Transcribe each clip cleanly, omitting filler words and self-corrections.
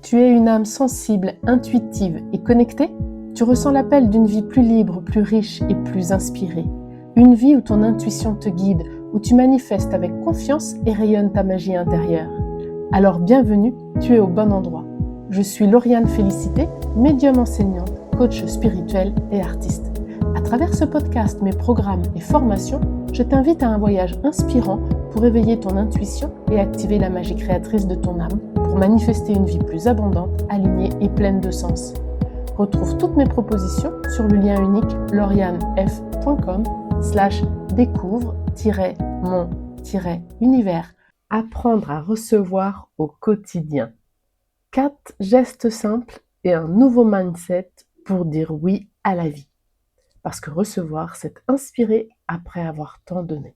Tu es une âme sensible, intuitive et connectée? Tu ressens l'appel d'une vie plus libre, plus riche et plus inspirée. Une vie où ton intuition te guide, où tu manifestes avec confiance et rayonnes ta magie intérieure. Alors bienvenue, tu es au bon endroit. Je suis Lauriane Félicité, médium enseignante, coach spirituel et artiste. À travers ce podcast, mes programmes et formations, je t'invite à un voyage inspirant pour éveiller ton intuition et activer la magie créatrice de ton âme pour manifester une vie plus abondante, alignée et pleine de sens. Retrouve toutes mes propositions sur le lien unique laurianef.com/découvre-mon-univers. Apprendre à recevoir au quotidien. 4 gestes simples et un nouveau mindset pour dire oui à la vie. Parce que recevoir, c'est inspirer après avoir tant donné.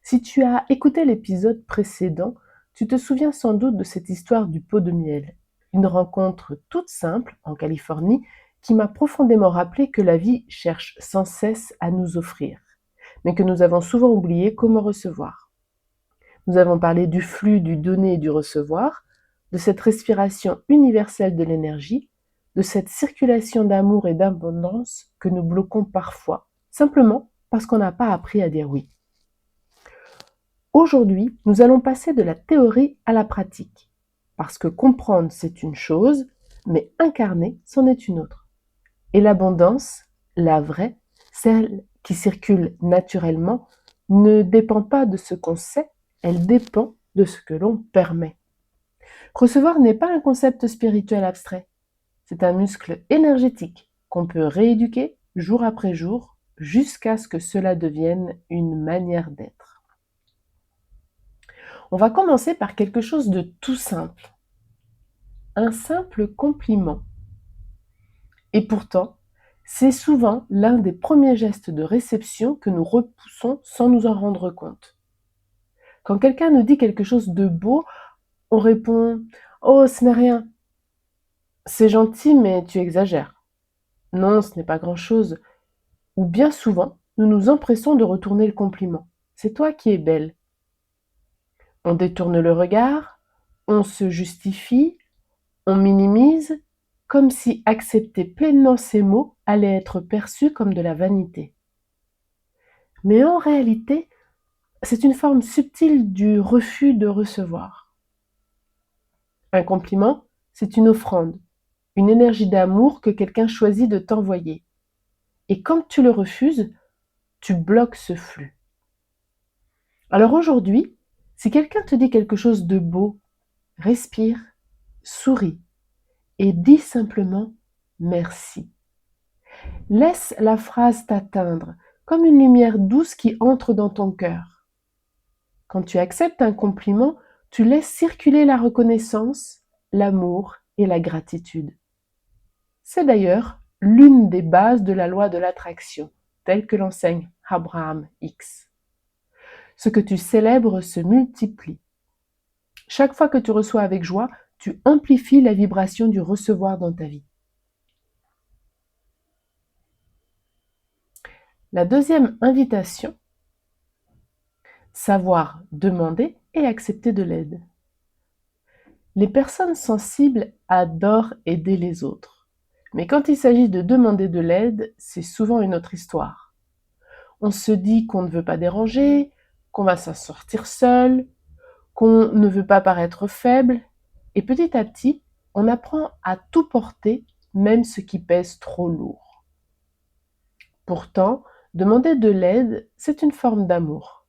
Si tu as écouté l'épisode précédent, tu te souviens sans doute de cette histoire du pot de miel. Une rencontre toute simple en Californie qui m'a profondément rappelé que la vie cherche sans cesse à nous offrir, mais que nous avons souvent oublié comment recevoir. Nous avons parlé du flux du donner et du recevoir, de cette respiration universelle de l'énergie, de cette circulation d'amour et d'abondance que nous bloquons parfois, simplement parce qu'on n'a pas appris à dire oui. Aujourd'hui, nous allons passer de la théorie à la pratique, parce que comprendre c'est une chose, mais incarner c'en est une autre. Et l'abondance, la vraie, celle qui circule naturellement, ne dépend pas de ce qu'on sait, elle dépend de ce que l'on permet. Recevoir n'est pas un concept spirituel abstrait, c'est un muscle énergétique qu'on peut rééduquer jour après jour jusqu'à ce que cela devienne une manière d'être. On va commencer par quelque chose de tout simple. Un simple compliment. Et pourtant, c'est souvent l'un des premiers gestes de réception que nous repoussons sans nous en rendre compte. Quand quelqu'un nous dit quelque chose de beau, on répond « Oh, ce n'est rien ». C'est gentil, mais tu exagères. Non, ce n'est pas grand-chose. Ou bien souvent, nous nous empressons de retourner le compliment. C'est toi qui es belle. On détourne le regard, on se justifie, on minimise, comme si accepter pleinement ces mots allait être perçu comme de la vanité. Mais en réalité, c'est une forme subtile du refus de recevoir. Un compliment, c'est une offrande, une énergie d'amour que quelqu'un choisit de t'envoyer. Et quand tu le refuses, tu bloques ce flux. Alors aujourd'hui, si quelqu'un te dit quelque chose de beau, respire, souris et dis simplement merci. Laisse la phrase t'atteindre comme une lumière douce qui entre dans ton cœur. Quand tu acceptes un compliment, tu laisses circuler la reconnaissance, l'amour et la gratitude. C'est d'ailleurs l'une des bases de la loi de l'attraction, telle que l'enseigne Abraham Hicks. Ce que tu célèbres se multiplie. Chaque fois que tu reçois avec joie, tu amplifies la vibration du recevoir dans ta vie. La deuxième invitation, savoir demander et accepter de l'aide. Les personnes sensibles adorent aider les autres. Mais quand il s'agit de demander de l'aide, c'est souvent une autre histoire. On se dit qu'on ne veut pas déranger, qu'on va s'en sortir seul, qu'on ne veut pas paraître faible, et petit à petit, on apprend à tout porter, même ce qui pèse trop lourd. Pourtant, demander de l'aide, c'est une forme d'amour.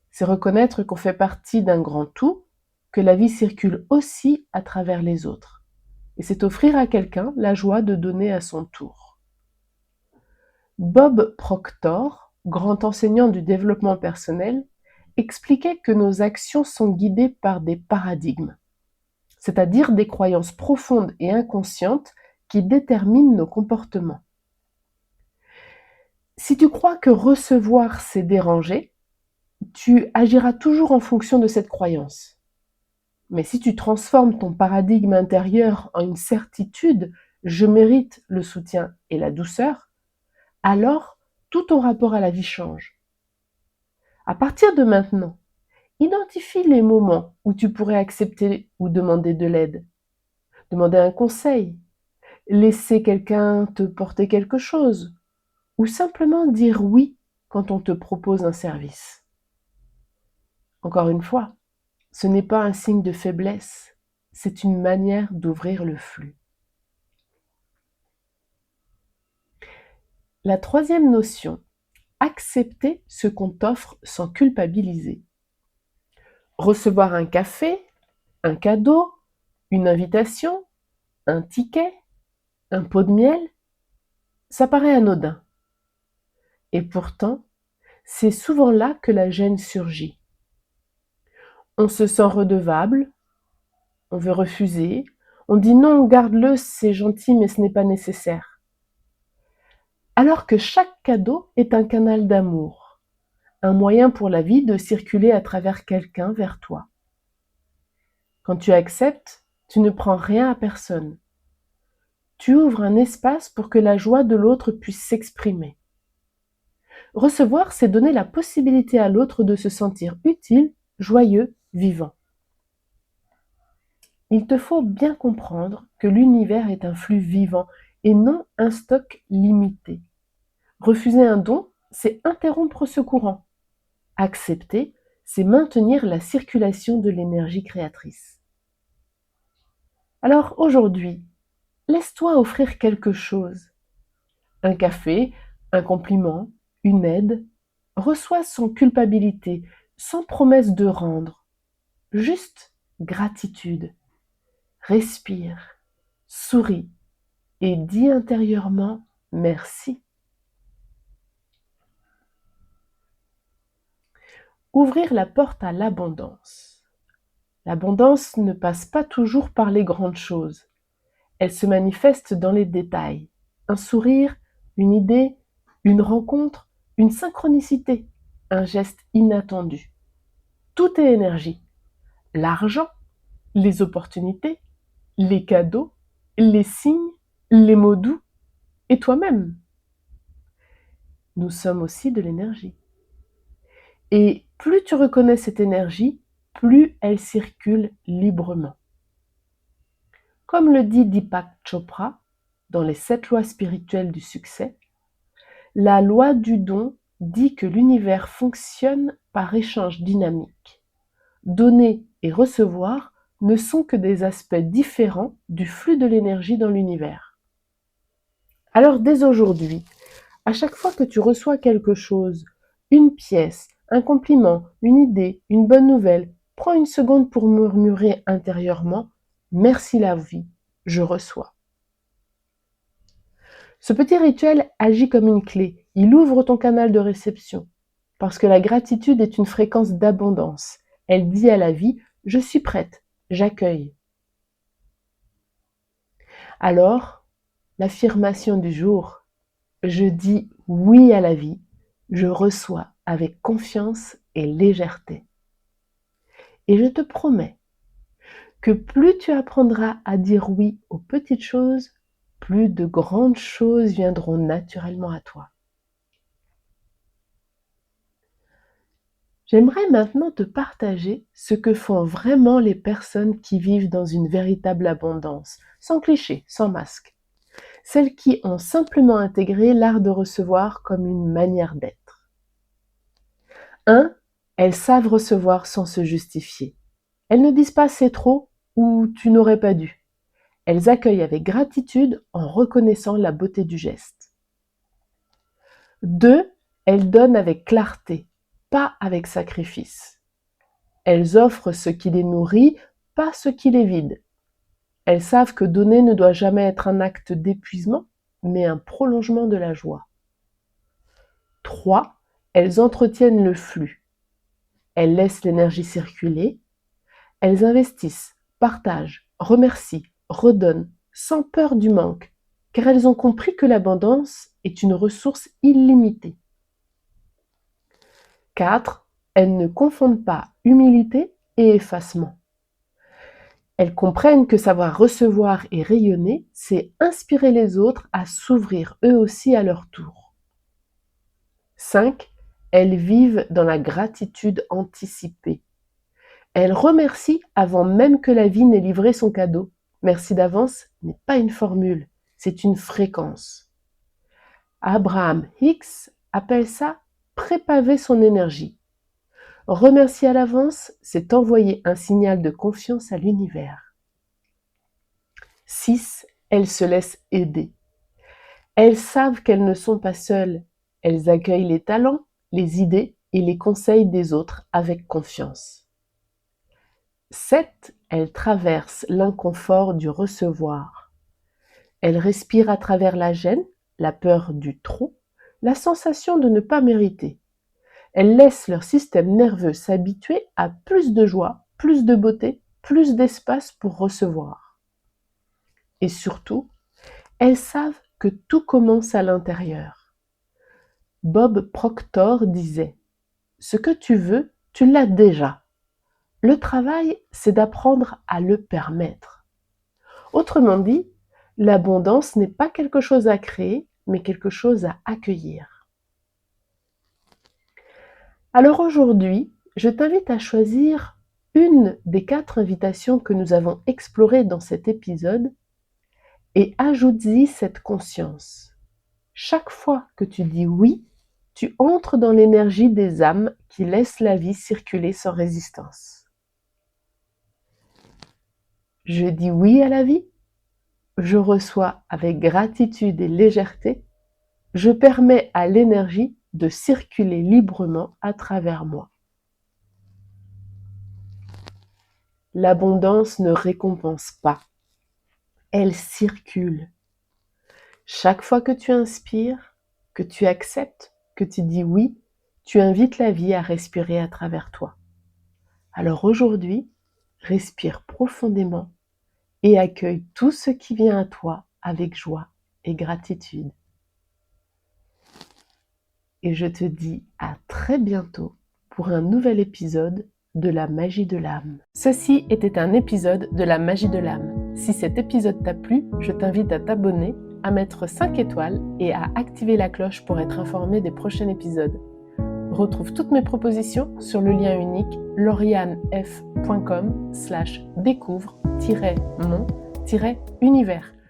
C'est reconnaître qu'on fait partie d'un grand tout, que la vie circule aussi à travers les autres. Et c'est offrir à quelqu'un la joie de donner à son tour. Bob Proctor, grand enseignant du développement personnel, expliquait que nos actions sont guidées par des paradigmes, c'est-à-dire des croyances profondes et inconscientes qui déterminent nos comportements. Si tu crois que recevoir c'est déranger, tu agiras toujours en fonction de cette croyance. Mais si tu transformes ton paradigme intérieur en une certitude « je mérite le soutien et la douceur », alors tout ton rapport à la vie change. À partir de maintenant, identifie les moments où tu pourrais accepter ou demander de l'aide. demander un conseil, laisser quelqu'un te porter quelque chose, ou simplement dire oui quand on te propose un service. Encore une fois, ce n'est pas un signe de faiblesse, c'est une manière d'ouvrir le flux. La troisième notion, accepter ce qu'on t'offre sans culpabiliser. Recevoir un café, un cadeau, une invitation, un ticket, un pot de miel, ça paraît anodin. Et pourtant, c'est souvent là que la gêne surgit. On se sent redevable, on veut refuser, on dit non, garde-le, c'est gentil, mais ce n'est pas nécessaire. Alors que chaque cadeau est un canal d'amour, un moyen pour la vie de circuler à travers quelqu'un vers toi. Quand tu acceptes, tu ne prends rien à personne. Tu ouvres un espace pour que la joie de l'autre puisse s'exprimer. Recevoir, c'est donner la possibilité à l'autre de se sentir utile, joyeux, vivant. Il te faut bien comprendre que l'univers est un flux vivant et non un stock limité. Refuser un don, c'est interrompre ce courant. Accepter, c'est maintenir la circulation de l'énergie créatrice. Alors aujourd'hui, laisse-toi offrir quelque chose. Un café, un compliment, une aide. Reçois sans culpabilité, sans promesse de rendre. Juste gratitude. Respire, souris et dis intérieurement merci. Ouvrir la porte à l'abondance. L'abondance ne passe pas toujours par les grandes choses. Elle se manifeste dans les détails. Un sourire, une idée, une rencontre, une synchronicité, un geste inattendu. Tout est énergie. L'argent, les opportunités, les cadeaux, les signes, les mots doux et toi-même. Nous sommes aussi de l'énergie. Et plus tu reconnais cette énergie, plus elle circule librement. Comme le dit Deepak Chopra dans les 7 lois spirituelles du succès, la loi du don dit que l'univers fonctionne par échange dynamique. Donner et recevoir ne sont que des aspects différents du flux de l'énergie dans l'univers. Alors dès aujourd'hui, à chaque fois que tu reçois quelque chose, une pièce, un compliment, une idée, une bonne nouvelle, prends une seconde pour murmurer intérieurement « Merci la vie, je reçois ». Ce petit rituel agit comme une clé, il ouvre ton canal de réception, parce que la gratitude est une fréquence d'abondance. Elle dit à la vie « Je suis prête, j'accueille ». Alors, l'affirmation du jour, je dis oui à la vie, je reçois avec confiance et légèreté. Et je te promets que plus tu apprendras à dire oui aux petites choses, plus de grandes choses viendront naturellement à toi. J'aimerais maintenant te partager ce que font vraiment les personnes qui vivent dans une véritable abondance, sans cliché, sans masque. Celles qui ont simplement intégré l'art de recevoir comme une manière d'être. 1. Elles savent recevoir sans se justifier. Elles ne disent pas c'est trop ou tu n'aurais pas dû. Elles accueillent avec gratitude en reconnaissant la beauté du geste. 2. Elles donnent avec clarté, pas avec sacrifice. Elles offrent ce qui les nourrit, pas ce qui les vide. Elles savent que donner ne doit jamais être un acte d'épuisement, mais un prolongement de la joie. 3. Elles entretiennent le flux. Elles laissent l'énergie circuler. Elles investissent, partagent, remercient, redonnent, sans peur du manque, car elles ont compris que l'abondance est une ressource illimitée. 4. Elles ne confondent pas humilité et effacement. Elles comprennent que savoir recevoir et rayonner, c'est inspirer les autres à s'ouvrir eux aussi à leur tour. 5. Elles vivent dans la gratitude anticipée. Elles remercient avant même que la vie n'ait livré son cadeau. Merci d'avance n'est pas une formule, c'est une fréquence. Abraham Hicks appelle ça prépaver son énergie. Remercier à l'avance, c'est envoyer un signal de confiance à l'univers. 6. Elles se laissent aider. Elles savent qu'elles ne sont pas seules. Elles accueillent les talents, les idées et les conseils des autres avec confiance. 7. Elles traversent l'inconfort du recevoir. Elles respirent à travers la gêne, la peur du trop, la sensation de ne pas mériter. Elles laissent leur système nerveux s'habituer à plus de joie, plus de beauté, plus d'espace pour recevoir. Et surtout, elles savent que tout commence à l'intérieur. Bob Proctor disait « Ce que tu veux, tu l'as déjà. Le travail, c'est d'apprendre à le permettre. » Autrement dit, l'abondance n'est pas quelque chose à créer, mais quelque chose à accueillir. Alors aujourd'hui, je t'invite à choisir une des 4 invitations que nous avons explorées dans cet épisode et ajoute-y cette conscience. Chaque fois que tu dis oui, tu entres dans l'énergie des âmes qui laissent la vie circuler sans résistance. Je dis oui à la vie, je reçois avec gratitude et légèreté, je permets à l'énergie de circuler librement à travers moi. L'abondance ne récompense pas, elle circule. Chaque fois que tu inspires, que tu acceptes, que tu dis oui, tu invites la vie à respirer à travers toi. Alors aujourd'hui, respire profondément et accueille tout ce qui vient à toi avec joie et gratitude. Et je te dis à très bientôt pour un nouvel épisode de la magie de l'âme. Ceci était un épisode de la magie de l'âme. Si cet épisode t'a plu, je t'invite à t'abonner, à mettre 5 étoiles et à activer la cloche pour être informé des prochains épisodes. Retrouve toutes mes propositions sur le lien unique laurianef.com/découvre-mon-univers.